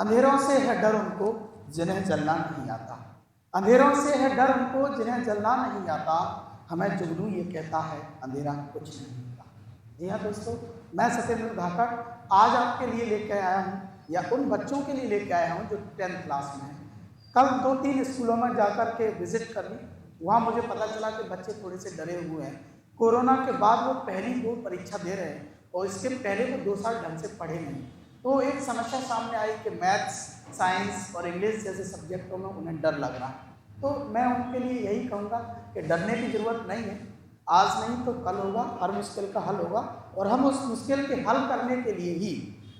अंधेरों से है डर उनको जिन्हें जलना नहीं आता, अंधेरों से है डर उनको जिन्हें जलना नहीं आता, हमें जुगनू ये कहता है अंधेरा कुछ नहीं होता। जी हाँ दोस्तों, मैं सत्येंद्र धाकड़ आज आपके लिए लेकर आया हूँ, या उन बच्चों के लिए लेकर आया हूँ जो 10th क्लास में हैं। कल 2-3 स्कूलों में जाकर के विजिट कर ली, वहाँ मुझे पता चला कि बच्चे थोड़े से डरे हुए हैं। कोरोना के बाद वो पहली बोर्ड परीक्षा दे रहे हैं और इसके पहले वो 2 साल ढंग से पढ़े नहीं। तो एक समस्या सामने आई कि मैथ्स, साइंस और इंग्लिश जैसे सब्जेक्टों में उन्हें डर लग रहा है। तो मैं उनके लिए यही कहूँगा कि डरने की ज़रूरत नहीं है, आज नहीं तो कल होगा, हर मुश्किल का हल होगा। और हम उस मुश्किल के हल करने के लिए ही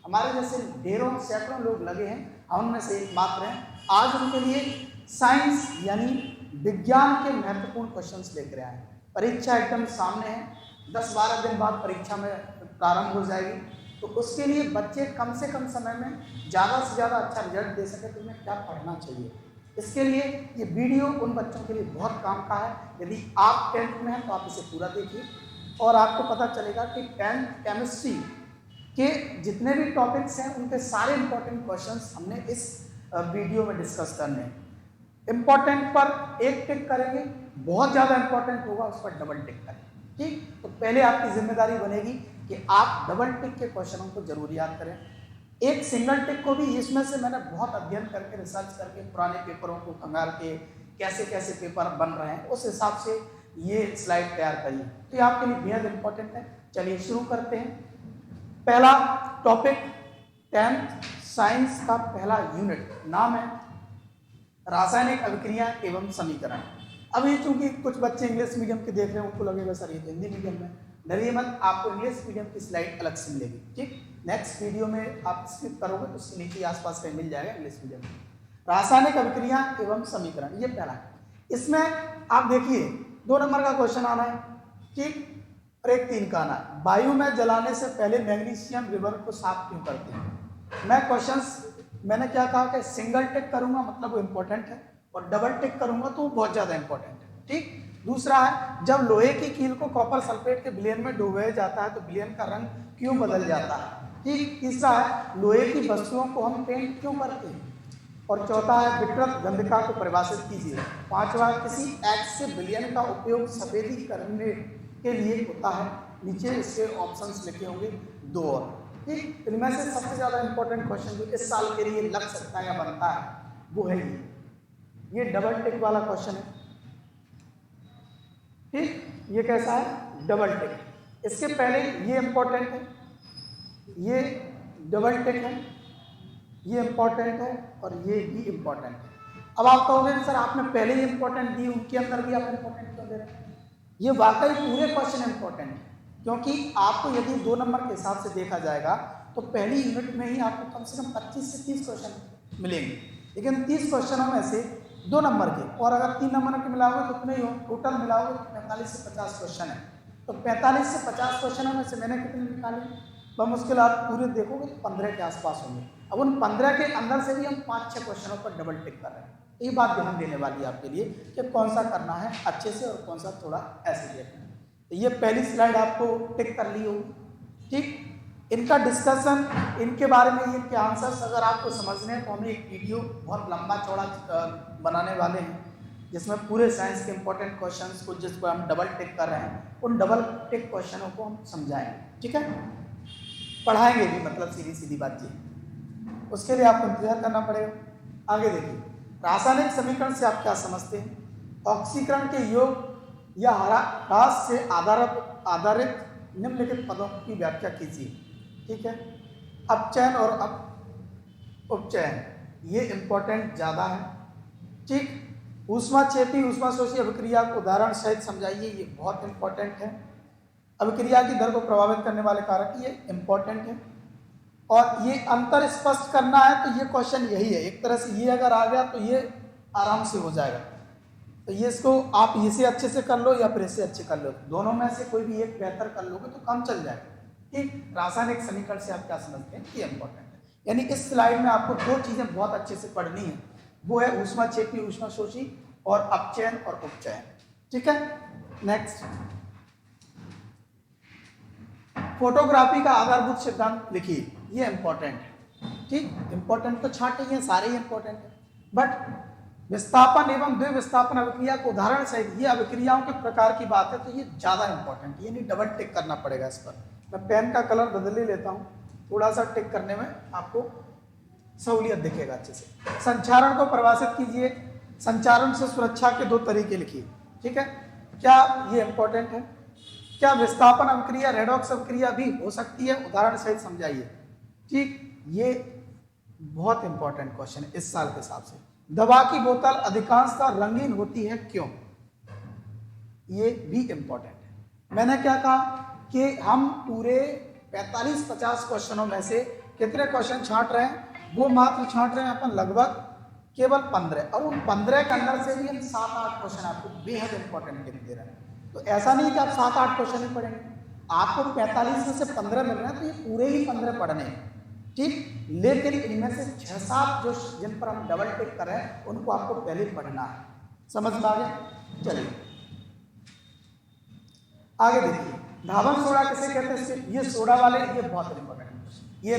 हमारे जैसे ढेरों सैकड़ों लोग लगे हैं, हम उनमें से एक मात्र हैं। आज उनके लिए साइंस यानी विज्ञान के महत्वपूर्ण क्वेश्चंस लेकर आए हैं। परीक्षा एकदम सामने है, 10-12 दिन बाद परीक्षा में प्रारंभ हो जाएगी, तो उसके लिए बच्चे कम से कम समय में ज़्यादा से ज़्यादा अच्छा रिजल्ट दे सके तो उन्हें क्या पढ़ना चाहिए। इसके लिए ये वीडियो उन बच्चों के लिए बहुत काम का है। यदि आप 10th में हैं तो आप इसे पूरा देखिए और आपको पता चलेगा कि 10th केमिस्ट्री के जितने भी टॉपिक्स हैं उनके सारे इंपॉर्टेंट क्वेश्चंस हमने इस वीडियो में डिस्कस करने हैं। इंपॉर्टेंट पर एक टिक करेंगे, बहुत ज़्यादा इंपॉर्टेंट होगा उस पर डबल टिक करेंगे। ठीक, तो पहले आपकी जिम्मेदारी बनेगी कि आप डबल टिक के क्वेश्चनों को जरूर याद करें। एक सिंगल टिक को भी इसमें से मैंने बहुत अध्ययन करके, रिसर्च करके, पुराने पेपरों को खंगाल के कैसे कैसे पेपर बन रहे हैं उस हिसाब से ये स्लाइड तैयार करिए। तो ये आपके लिए बेहद इंपॉर्टेंट है। चलिए शुरू करते हैं। पहला टॉपिक 10th साइंस का पहला यूनिट नाम है रासायनिक अभिक्रिया एवं समीकरण। अब ये चूंकि कुछ बच्चे इंग्लिश मीडियम के देख रहे हैं, उनको लगेगा सर ये तो हिंदी मीडियम में, डरिए मत, आपको इंग्लिश मीडियम की स्लाइड अलग से मिलेगी। ठीक, नेक्स्ट वीडियो में आप स्किप करोगे तो उसके नीचे आसपास कहीं मिल जाएगा इंग्लिश मीडियम में। रासायनिक अभिक्रिया एवं समीकरण, ये पहला है। इसमें आप देखिए 2 नंबर का क्वेश्चन आना है, ठीक, और एक 3 का आना है। वायु में जलाने से पहले मैग्नीशियम रिवर को साफ क्यों करते हैं। मैं क्वेश्चंस मैंने क्या कहा कि सिंगल टिक करूंगा मतलब वो इंपॉर्टेंट है, और डबल टिक करूंगा तो वो बहुत ज्यादा इंपॉर्टेंट है। ठीक, दूसरा है जब लोहे की कील को कॉपर सल्फेट के विलयन में डुबोया जाता है तो विलयन का रंग क्यों बदल जाता है। ठीक, तीसरा है लोहे की वस्तुओं को हम पेंट क्यों करते हैं। और चौथा है विकृत गंधका को परिभाषित कीजिए। पांचवा, किसी एक्स से विलयन का उपयोग सफेदी करने के लिए होता है। नीचे इसके ऑप्शंस लिखे होंगे 2 और। ठीक, इनमें से सबसे ज्यादा इंपॉर्टेंट क्वेश्चन जो इस साल के लिए लग सकता है या बनता है वो है ये डबल टिक वाला क्वेश्चन है। ठीक, ये कैसा है, डबल टिक। इसके पहले ये इंपॉर्टेंट है, ये डबल टिक है, ये इंपॉर्टेंट है और ये भी इंपॉर्टेंट है। अब आप कहोगे सर आपने पहले ही इंपॉर्टेंट दी, उनके अंदर भी आप इंपॉर्टेंट क्यों दे रहे हैं। ये वाकई पूरे क्वेश्चन इंपॉर्टेंट है, क्योंकि आपको यदि 2 नंबर के हिसाब से देखा जाएगा तो पहली यूनिट में ही आपको कम से कम 25 से 30 क्वेश्चन मिलेंगे, लेकिन 30 क्वेश्चनों में से 2 नंबर के, और अगर 3 नंबर के मिलाओगे तो उतने ही हो, टोटल मिलाओगे तो 45 से 50 क्वेश्चन है। तो 45 से 50 क्वेश्चनों में से मैंने कितने निकाले, बमुश्किल आप पूरे देखोगे तो 15 के आसपास होंगे। अब उन 15 के अंदर से भी हम 5-6 क्वेश्चनों पर डबल टिक कर रहे हैं। तो ये बात ध्यान देने वाली है आपके लिए कि कौन सा करना है अच्छे से और कौन सा थोड़ा ऐसे देखना है। तो ये पहली स्लाइड आपको टिक कर ली होगी। ठीक, इनका डिस्कशन, इनके बारे में ये क्या आंसर्स अगर आपको समझने हैं तो हम एक वीडियो बहुत लंबा चौड़ा बनाने वाले हैं जिसमें पूरे साइंस के इंपॉर्टेंट क्वेश्चंस को, जिसको हम डबल टिक कर रहे हैं, उन डबल टिक क्वेश्चनों को हम समझाएंगे। ठीक है, पढ़ाएंगे भी, मतलब सीधी सीधी बात ये, उसके लिए आपको इंतजार करना पड़ेगा। आगे देखिए, रासायनिक समीकरण से आप क्या समझते हैं। ऑक्सीकरण के योग या ह्रास से आधारित निम्नलिखित पदों की व्याख्या कीजिए। ठीक है, अपचयन और उपचयन, ये इंपॉर्टेंट ज़्यादा है। ठीक, ऊष्माक्षेपी ऊष्माशोषी अभिक्रिया को उदाहरण सहित समझाइए, ये बहुत इंपॉर्टेंट है। अभिक्रिया की दर को प्रभावित करने वाले कारक, ये इंपॉर्टेंट है। और ये अंतर स्पष्ट करना है तो ये क्वेश्चन यही है, एक तरह से ये अगर आ गया तो ये आराम से हो जाएगा। तो ये इसको आप इसे अच्छे से कर लो या फिर इससे अच्छे कर लो, दोनों में से कोई भी एक बेहतर कर लोगे तो काम चल जाएगा। ठीक, रासायनिक समीकरण से आप क्या समझते हैं, ये इंपॉर्टेंट है। यानी इस स्लाइड में आपको 2 चीजें बहुत अच्छे से पढ़नी है, वो है ऊष्माक्षेपी ऊष्माशोषी और अपचयन और उपचयन। ठीक है, नेक्स्ट, फोटोग्राफी का आधारभूत सिद्धांत लिखिए, ये इंपॉर्टेंट है। ठीक, इंपॉर्टेंट तो छांटे ही हैं, सारे ही इंपॉर्टेंट है, बट विस्थापन एवं द्विविस्थापन अभिक्रिया को उदाहरण सहित, ये अभिक्रियाओं के प्रकार की बात है तो ये ज्यादा इंपॉर्टेंट है, ये नहीं डबल टिक करना पड़ेगा इस पर। मैं पेन का कलर बदल ही लेता हूँ, थोड़ा सा टिक करने में आपको सहूलियत दिखेगा अच्छे से। संचारण को परिभाषित कीजिए, संचारण से सुरक्षा के 2 तरीके लिखिए, ठीक है, क्या ये इंपॉर्टेंट है। क्या विस्थापन अभिक्रिया रेडॉक्स अभिक्रिया भी हो सकती है, उदाहरण सहित समझाइए, ठीक, ये बहुत इंपॉर्टेंट क्वेश्चन है इस साल के हिसाब से। दवा की बोतल अधिकांशतः रंगीन होती है, क्यों, ये भी इंपॉर्टेंट है। मैंने क्या कहा कि हम पूरे 45-50 क्वेश्चनों में से कितने क्वेश्चन छांट रहे हैं, वो मात्र छांट रहे हैं अपन लगभग केवल 15, और उन 15 के अंदर से भी हम 7-8 क्वेश्चन आपको बेहद इंपॉर्टेंट दे रहे हैं। तो ऐसा नहीं कि आप 7-8 क्वेश्चन ही पढ़ेंगे, आपको 45 में से 15 मिल रहे हैं तो ये पूरे ही 15 पढ़ने हैं, ठीक, लेकिन इनमें से 6-7 जो जिन पर हम डबल टिक कर रहे हैं उनको आपको पहले पढ़ना है, समझ में आ गया। चलिए आगे देखिए, धावन सोडा किसे कहते हैं, ये सोडा वाले, ये बहुत इंपॉर्टेंट क्वेश्चन, ये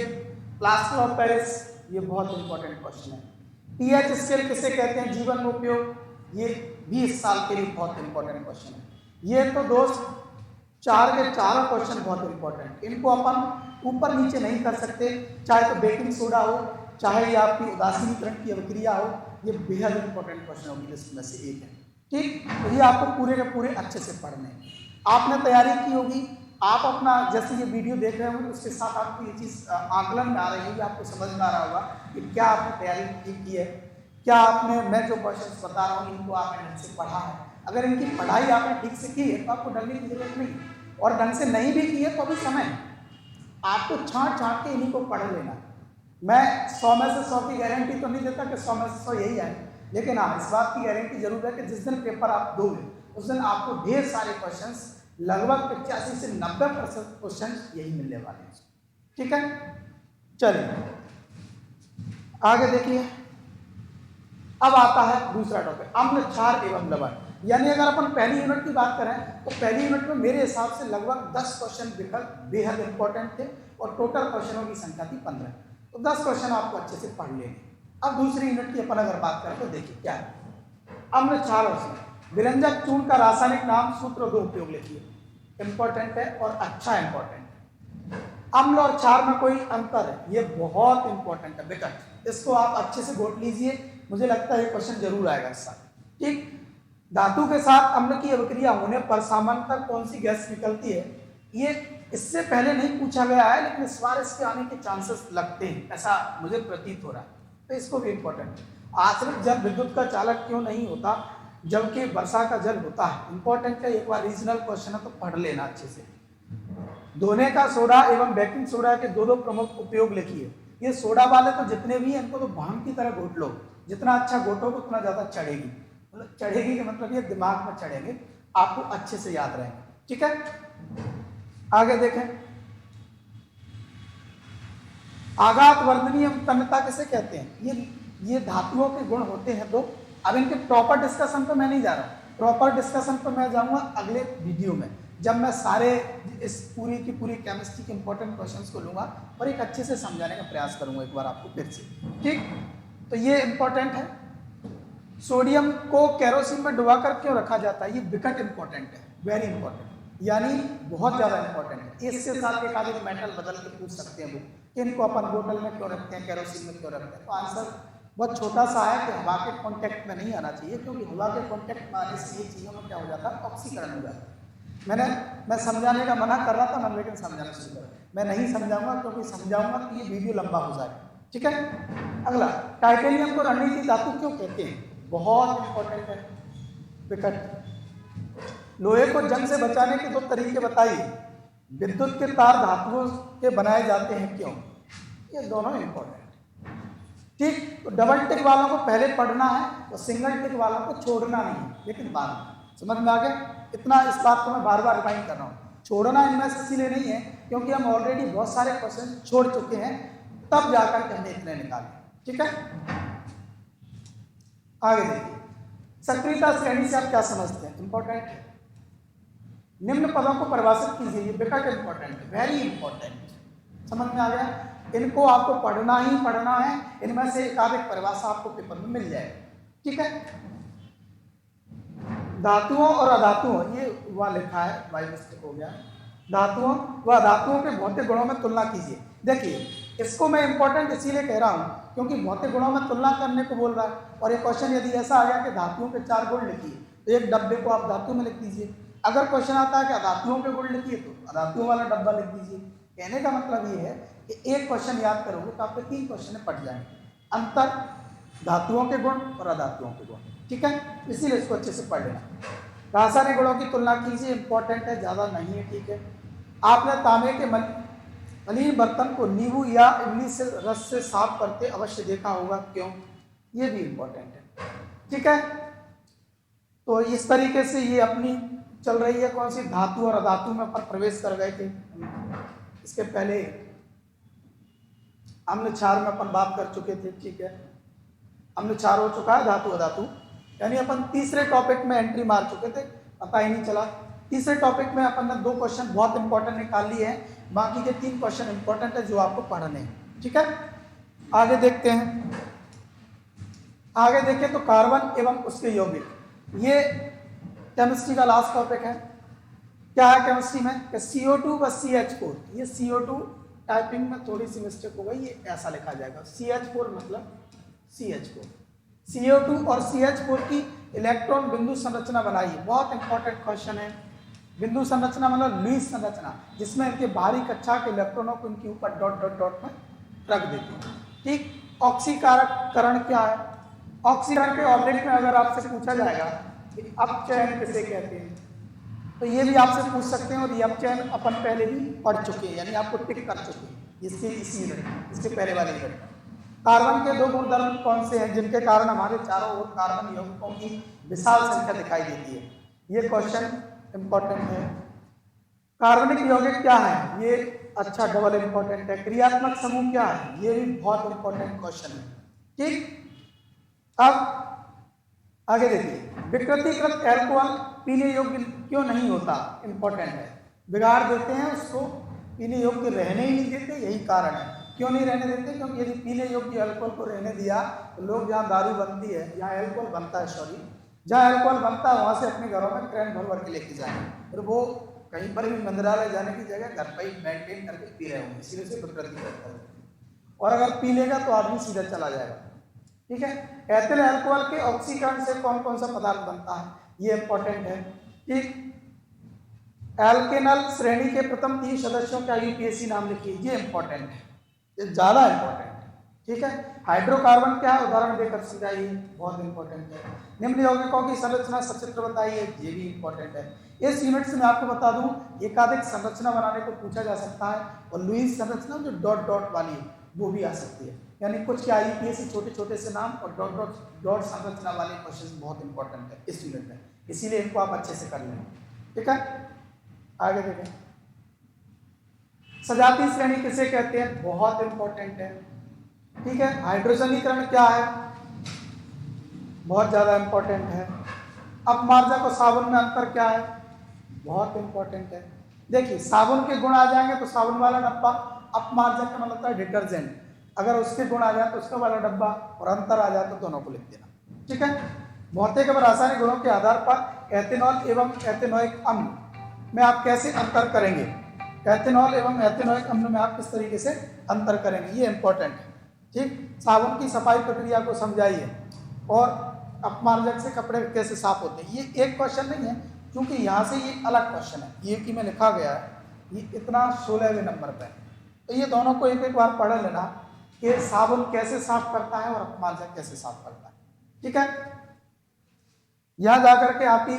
प्लास्टर ऑफ पेरिस, ये बहुत इंपॉर्टेंट क्वेश्चन है। पीएच स्केल किसे कहते हैं, जीवन में उपयोग, ये 20 साल के लिए बहुत इंपॉर्टेंट क्वेश्चन है। ये तो दोस्त 4 के 4 क्वेश्चन बहुत इंपॉर्टेंट, इनको अपन ऊपर नीचे नहीं कर सकते, चाहे तो बेकिंग सोडा हो, चाहे ये आपकी उदासीनीकरण की अभिक्रिया हो, ये बेहद इंपॉर्टेंट क्वेश्चन होगी लिस्ट में से एक है, ठीक। तो ये आपको पूरे के पूरे अच्छे से पढ़ने हैं। आपने तैयारी की होगी, आप अपना जैसे ये वीडियो देख रहे होंगे उसके साथ आपको ये चीज़ आकलन में आ रही होगी, आपको समझ में आ रहा होगा कि क्या आपने तैयारी की है, क्या आपने, मैं जो क्वेश्चन बता रहा हूँ इनको आपने ढंग से पढ़ा है। अगर इनकी पढ़ाई आपने ठीक से की है तो आपको डरने की जरूरत नहीं, और ढंग से नहीं भी की है तो अभी समय है, आपको छांट छांट के इन्हीं को पढ़ लेना। मैं 100 में से 100 की गारंटी तो नहीं देता कि 100 में से 100 यही आए, लेकिन हाँ इस बात की गारंटी जरूर है कि जिस दिन पेपर आप दोगे उस दिन आपको ढेर सारे क्वेश्चंस, लगभग 85 से 90% क्वेश्चन यही मिलने वाले हैं, ठीक है। चलिए आगे देखिए, अब आता है दूसरा टॉपिक, अम्ल, क्षार एवं लवण। यानी अगर अपन पहली यूनिट की बात करें तो पहली यूनिट में मेरे हिसाब से लगभग 10 क्वेश्चन बेहद इंपॉर्टेंट थे, और टोटल क्वेश्चनों की संख्या थी 15, तो 10 क्वेश्चन आपको अच्छे से पढ़ लेंगे। अब दूसरी यूनिट की अपन अगर बात करें तो देखिए क्या है, अम्ल, क्षार और लवण। विरंजक चूर्ण का रासायनिक नाम, सूत्र 2 उपयोग लिखिए, इंपॉर्टेंट है और अच्छा इंपॉर्टेंट है। अम्ल और क्षार में कोई अंतर है, ये बहुत इंपॉर्टेंट है, विकट, इसको आप अच्छे से घोट लीजिए, मुझे लगता है ये क्वेश्चन जरूर आएगा इस साल, ठीक। धातु के साथ अम्ल की अभिक्रिया होने पर सामान्यतः कौन सी गैस निकलती है, ये इससे पहले नहीं पूछा गया है, लेकिन इस बार इसके आने के चांसेस लगते हैं, ऐसा मुझे प्रतीत हो रहा है, तो इसको भी इंपॉर्टेंट है। आश्रित जल विद्युत का चालक क्यों नहीं होता, जबकि वर्षा का जल होता है, इंपॉर्टेंट है, एक बार रीजनल क्वेश्चन है तो पढ़ लेना अच्छे से। धोने का सोडा एवं बेकिंग सोडा के 2 प्रमुख उपयोग लिखिए। ये सोडा वाले तो जितने भी हैं इनको तो भांग की तरह घोट लो, जितना अच्छा घोटोगे उतना ज्यादा चढ़ेगी, मतलब चढ़ेगी का मतलब ये दिमाग में चढ़ेंगे, आपको अच्छे से याद रहेंगे, ठीक है। आगे देखें, आघात वर्धनीय तन्यता किसे कहते हैं, ये धातुओं के गुण होते हैं 2। अब इनके प्रॉपर डिस्कशन पर मैं नहीं जा रहा हूँ, प्रॉपर डिस्कशन पर मैं जाऊंगा अगले वीडियो में, जब मैं सारे इस पूरी की पूरी केमिस्ट्री के इंपॉर्टेंट क्वेश्चंस को लूंगा और एक अच्छे से समझाने का प्रयास करूंगा एक बार आपको फिर से, ठीक। तो ये इंपॉर्टेंट है। सोडियम को केरोसिन में डुबाकर क्यों रखा जाता है, ये विकट इंपॉर्टेंट है, वेरी इंपॉर्टेंट, यानी बहुत ज्यादा इंपॉर्टेंट है। इसके साथ एक आधे मेटल बदल के पूछ सकते हैं वो कि इनको अपन बोतल में क्यों रखते हैं, केरोसिन में क्यों रखते हैं, तो आंसर बहुत छोटा सा है कि हवा के कांटेक्ट में नहीं आना चाहिए, क्योंकि हवा के कांटेक्ट में आने से ये चीज़ों में क्या हो जाता है, ऑक्सीकरण हो जाता है। मैं समझाने का मना कर रहा था ना, लेकिन समझाना शुरू कर, मैं नहीं समझाऊंगा, क्योंकि समझाऊंगा तो ये वीडियो लंबा हो जाएगा, ठीक है। अगला, टाइटेनियम को रणनीति धातु क्यों कहते हैं, बहुत इंपॉर्टेंट है, विकट। लोहे को जंग से बचाने के 2 तरीके बताइए। विद्युत के तार धातुओं के बनाए जाते हैं क्यों, ये दोनों इंपॉर्टेंट, ठीक। तो डबल टिक वालों को पहले पढ़ना है और सिंगल टिक वालों को छोड़ना नहीं, लेकिन बाद में समझ में आ गया। इतना इस बात को मैं बार बार रिमाइंड कर रहा हूँ, छोड़ना इनमें से इसलिए नहीं है क्योंकि हम ऑलरेडी बहुत सारे क्वेश्चन छोड़ चुके हैं, तब जाकर के हमने इतने निकाले, ठीक है। आगे देखिए, सक्रियता श्रेणी से आप क्या समझते हैं, इंपॉर्टेंट है। निम्न पदों को परिभाषित कीजिए, ये बेहद इंपॉर्टेंट है, वेरी इंपॉर्टेंट, समझ में आ गया। इनको आपको पढ़ना ही पढ़ना है, इनमें से एक आध परिभाषा आपको पेपर में मिल जाएगी। ठीक है, धातुओं और अधातुओं, ये वह लिखा है, बाई मिस्टेक हो गया, धातुओं व अधातुओं के भौतिक गुणों में तुलना कीजिए। देखिए इसको मैं इंपॉर्टेंट इसीलिए कह रहा हूँ क्योंकि भौतिक गुणों में तुलना करने को बोल रहा है, और ये क्वेश्चन यदि ऐसा आ गया कि धातुओं के 4 गुण लिखिए तो एक डब्बे को आप धातु में लिख दीजिए। अगर क्वेश्चन आता है कि अधातुओं के गुण लिखिए तो अधातुओं वाला डब्बा लिख दीजिए। कहने का मतलब ये है कि एक क्वेश्चन याद करोगे तो आपके 3 क्वेश्चन पढ़ जाएंगे, अंतर धातुओं के गुण और अधातुओं के गुण। ठीक है, इसीलिए इसको अच्छे से पढ़ लेना। रासायनिक गुणों की तुलना कीजिए, इंपॉर्टेंट है, ज़्यादा नहीं है। ठीक है, आपने तांबे के मलिन बर्तन को नींबू या इमली से रस से साफ करते अवश्य देखा होगा, क्यों? ये भी इंपॉर्टेंट है। ठीक है, तो इस तरीके से ये अपनी चल रही है कौन सी, धातु और अधातु में पर प्रवेश कर गए थे। इसके पहले अम्ल क्षार में अपन बात कर चुके थे। ठीक है, अम्ल क्षार हो चुका है, धातु अधातु, यानी अपन तीसरे टॉपिक में एंट्री मार चुके थे, पता ही नहीं चला। तीसरे टॉपिक में अपन ने 2 क्वेश्चन बहुत इंपॉर्टेंट निकाल लिए हैं, बाकी के 3 क्वेश्चन इंपॉर्टेंट है जो आपको पढ़ने हैं। ठीक है, आगे देखते हैं। आगे देखें तो कार्बन एवं उसके यौगिक, ये केमिस्ट्री का लास्ट टॉपिक है। क्या है केमिस्ट्री में कि CO2 व CH4, ये CO2 टाइपिंग में थोड़ी सी मिस्टेक हो गई, ये ऐसा लिखा जाएगा, CH4 मतलब CH4। CO2 और CH4 की इलेक्ट्रॉन बिंदु संरचना बनाइए, बहुत इंपॉर्टेंट क्वेश्चन है। बिंदु संरचना मतलब लुईस संरचना, जिसमें इनके बाहरी कक्षा के इलेक्ट्रॉनों को इनके ऊपर डॉट डॉट डॉट में रख देते हैं। ठीक, ऑक्सीकरण क्या है? ऑक्सीकरण के ऑब्जेक्ट में अगर आपसे पूछा जाएगा कि अपचयन किसे कहते हैं, तो ये भी आपसे पूछ सकते हैं, और ये अपचयन अपन पहले भी पढ़ चुके हैं, यानी आपको टिक कर चुके हैं इसके पहले वाले यूनिट। कार्बन के 2 गुणधर्म कौन से हैं जिनके कारण हमारे चारों ओर कार्बन यौगिकों की विशाल संख्या दिखाई देती है? ये क्वेश्चन इंपॉर्टेंट है। कार्बनिक यौगिक क्या है? ये अच्छा डबल इंपॉर्टेंट है। क्रियात्मक समूह क्या है? ये भी बहुत इंपॉर्टेंट क्वेश्चन है। ठीक, अब आगे देखिए, विकृतीकृत एल्कोहल पीने योग्य क्यों नहीं होता? इंपॉर्टेंट है, बिगाड़ देते हैं उसको, पीने योग्य रहने ही नहीं देते, यही कारण है। क्यों नहीं रहने देते? क्योंकि यदि पीने योग्य अल्कोहल को रहने दिया तो लोग जहाँ दारू बनती है, जहाँ अल्कोहल बनता है, जहाँ अल्कोहल बनता है वहाँ से अपने घरों में क्रैन भर भर के लेके जाएंगे, और वो कहीं पर भी मंदिरालय जाने की जगह घर पर ही मेंटेन करके पी रहे होंगे, इसीलिए से विकृति करता है। और अगर पी लेगा तो आदमी सीधा चला जाएगा। ठीक है, एथिल अल्कोहल के ऑक्सीकरण से कौन कौन सा पदार्थ बनता है? ये इंपॉर्टेंट है। ठीक, एल्केनल श्रेणी के प्रथम 3 सदस्यों का यूपीएससी नाम लिखिए, ये इंपॉर्टेंट है, ये ज्यादा इंपॉर्टेंट है। ठीक है, हाइड्रोकार्बन क्या है उदाहरण देकर समझाइए, बहुत इंपॉर्टेंट है। निम्न यौगिकों की संरचना सचित्र बताइए, ये भी इंपॉर्टेंट है। इस यूनिट से मैं आपको बता दूं, एकाधिक संरचना बनाने को पूछा जा सकता है, और लुईस संरचना जो डॉट डॉट वाली है वो भी आ सकती है, यानी कुछ क्या यूपीएससी छोटे छोटे से नाम और डॉट डॉट डॉट संरचना वाले क्वेश्चन बहुत इंपॉर्टेंट है इस यूनिट में, इसीलिए इनको आप अच्छे से कर लें। ठीक है, आगे देखें, सजातीय श्रेणी किसे कहते हैं? बहुत इंपॉर्टेंट है। ठीक है, हाइड्रोजनीकरण क्या है? बहुत ज्यादा इंपॉर्टेंट है। अपमार्जक और साबुन में अंतर क्या है? बहुत इंपॉर्टेंट है। देखिए, साबुन के गुण आ जाएंगे तो साबुन वाला डब्बा, अपमार्जक का मतलब है डिटर्जेंट, अगर उसके गुण आ जाए तो उसका वाला डब्बा, और अंतर आ जाए तो दोनों को लिख देना। ठीक है, भौतिक एवं रासायनिक गुणों के आधार पर एथेनॉल एवं एथेनोइक अम्ल में आप कैसे अंतर करेंगे? एथेनॉल एवं एथेनोइक अम्ल में आप किस तरीके से अंतर करेंगे, ये इंपॉर्टेंट है। ठीक, साबुन की सफाई प्रक्रिया को समझाइए, और अपमार्जक से कपड़े कैसे साफ होते हैं। ये एक क्वेश्चन नहीं है, क्योंकि यहाँ से ये अलग क्वेश्चन है, ये कि में लिखा गया है, ये इतना 16वें नंबर पर है, तो ये दोनों को एक एक बार पढ़ लेना कि साबुन कैसे साफ करता है और अपमार्जक कैसे साफ करता है। ठीक है, यहाँ जाकर के आपकी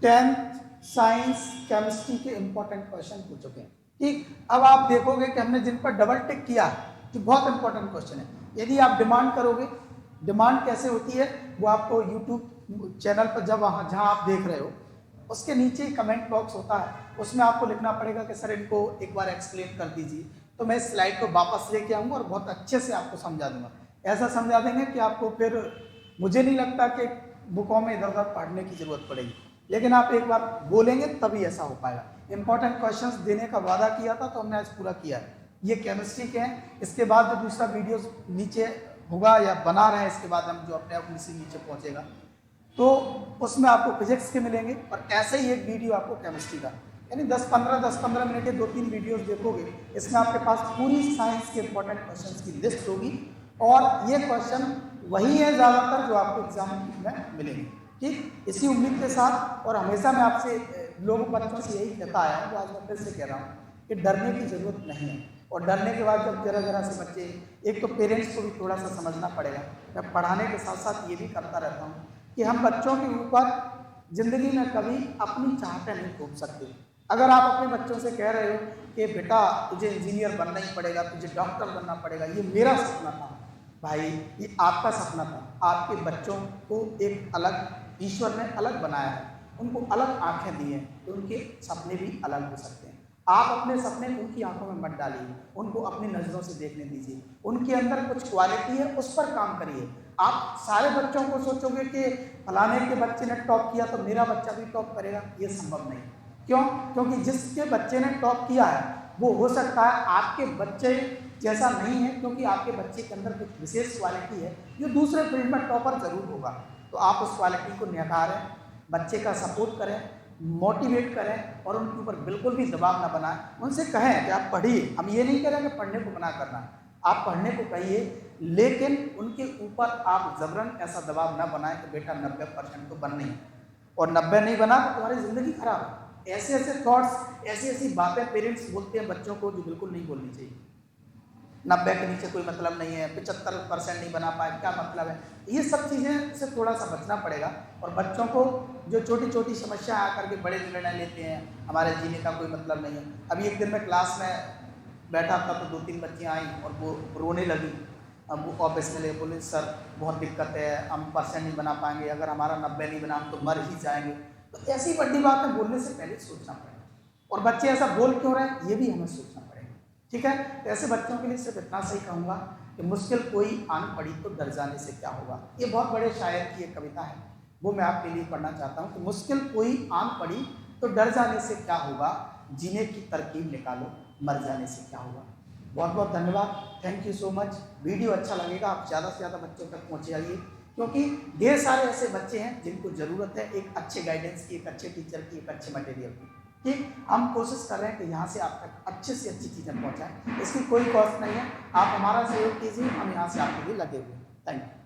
10th साइंस केमिस्ट्री के इंपॉर्टेंट क्वेश्चन पूछ चुके हैं। ठीक, अब आप देखोगे कि हमने जिन पर डबल टिक किया कि बहुत इंपॉर्टेंट क्वेश्चन है, यदि आप डिमांड करोगे, डिमांड कैसे होती है वो आपको यूट्यूब चैनल पर जब वहाँ जहाँ आप देख रहे हो उसके नीचे कमेंट बॉक्स होता है, उसमें आपको लिखना पड़ेगा कि सर इनको एक बार एक्सप्लेन कर दीजिए, तो मैं स्लाइड को वापस लेके आऊँगा और बहुत अच्छे से आपको समझा दूंगा। ऐसा समझा देंगे कि आपको फिर मुझे नहीं लगता कि बुकों में इधर उधर पढ़ने की जरूरत पड़ेगी, लेकिन आप एक बार बोलेंगे तभी ऐसा हो पाएगा। इंपॉर्टेंट क्वेश्चंस देने का वादा किया था तो हमने आज पूरा किया है। ये केमिस्ट्री के हैं। इसके बाद जो दूसरा वीडियो नीचे होगा या बना रहे हैं, इसके बाद हम जो अपने आप नीचे पहुंचेगा, तो उसमें आपको फिजिक्स के मिलेंगे और ऐसे ही एक वीडियो आपको केमिस्ट्री का, यानी 10-15 मिनट के 2-3 वीडियोस देखोगे, इसमें आपके पास पूरी साइंस के इंपॉर्टेंट क्वेश्चंस की लिस्ट होगी और ये क्वेश्चन वही है ज़्यादातर जो आपको एग्जाम में मिलेंगे। ठीक, इसी उम्मीद के साथ, और हमेशा मैं आपसे लोगों बच्चों से यही कहता आया हूँ, तो आज मैं फिर से कह रहा हूँ कि डरने की ज़रूरत नहीं है। और डरने के बाद जब जरा से बच्चे, एक तो पेरेंट्स को भी थोड़ा सा समझना पड़ेगा। मैं पढ़ाने के साथ साथ ये भी करता रहता हूँ कि हम बच्चों के ऊपर ज़िंदगी में कभी अपनी चाहतें नहीं थोप सकते। अगर आप अपने बच्चों से कह रहे हो कि बेटा तुझे इंजीनियर बनना ही पड़ेगा, तुझे डॉक्टर बनना पड़ेगा, ये मेरा सपना था, भाई ये आपका सपना था। आपके बच्चों को एक अलग ईश्वर ने अलग बनाया है, उनको अलग आंखें दी हैं, तो उनके सपने भी अलग हो सकते हैं। आप अपने सपने उनकी आंखों में मत डालिए, उनको अपनी नज़रों से देखने दीजिए। उनके अंदर कुछ क्वालिटी है, उस पर काम करिए। आप सारे बच्चों को सोचोगे कि फलाने के बच्चे ने टॉप किया तो मेरा बच्चा भी टॉप करेगा, ये संभव नहीं। क्यों? क्योंकि जिसके बच्चे ने टॉप किया है वो हो सकता है आपके बच्चे जैसा नहीं है, क्योंकि आपके बच्चे के अंदर कुछ विशेष क्वालिटी है जो दूसरे फील्ड में टॉपर जरूर होगा। तो आप उस क्वालिटी को निखारें, बच्चे का सपोर्ट करें, मोटिवेट करें और उनके ऊपर बिल्कुल भी दबाव ना बनाएं। उनसे कहें कि आप पढ़िए, हम ये नहीं कह रहे कि पढ़ने को मना करना, आप पढ़ने को कहिए, लेकिन उनके ऊपर आप जबरन ऐसा दबाव ना बनाएं कि बेटा 90% तो बननी है, और 90 नहीं बना तो तुम्हारी ज़िंदगी खराब है। ऐसे ऐसे थॉट्स, ऐसी ऐसी बातें पेरेंट्स बोलते हैं बच्चों को जो बिल्कुल नहीं बोलनी चाहिए। 90 के नीचे कोई मतलब नहीं है, 75% नहीं बना पाए, क्या मतलब है? ये सब चीज़ें से थोड़ा सा बचना पड़ेगा। और बच्चों को जो छोटी छोटी समस्या आकर के बड़े निर्णय लेते हैं, हमारे जीने का कोई मतलब नहीं है। अभी एक दिन मैं क्लास में बैठा था तो 2-3 बच्चियाँ आई और वो रोने लगी। अब वो ऑफिस में ले बोले सर बहुत दिक्कत है, हम परसेंट नहीं बना पाएंगे, अगर हमारा 90 नहीं बना हम तो मर ही जाएंगे। तो ऐसी बड़ी बातें बोलने से पहले सोचना पड़ेगा, और बच्चे ऐसा बोल क्यों रहे हैं ये भी हमें सोचना पड़ेगा। ठीक है, तो ऐसे बच्चों के लिए सिर्फ इतना सही कहूँगा कि मुश्किल कोई आन पड़ी तो डर जाने से क्या होगा। ये बहुत बड़े शायर की एक कविता है, वो मैं आपके लिए पढ़ना चाहता हूँ कि मुश्किल कोई आन पड़ी तो डर जाने से क्या होगा, जीने की तरकीब निकालो, मर जाने से क्या होगा। बहुत बहुत धन्यवाद, thank you so much. Video अच्छा लगेगा आप ज़्यादा से ज़्यादा बच्चों तक पहुँचाइए, क्योंकि ढेर सारे ऐसे बच्चे हैं जिनको ज़रूरत है एक अच्छे गाइडेंस की, एक अच्छे टीचर की, एक अच्छे मटेरियल की। ठीक, हम कोशिश कर रहे हैं कि यहाँ से आप तक अच्छे से अच्छी चीज़ें पहुँचाएँ, इसकी कोई कॉस्ट नहीं है। आप हमारा सहयोग कीजिए, हम यहाँ से आपके लिए लगे हुए हैं। Thank you.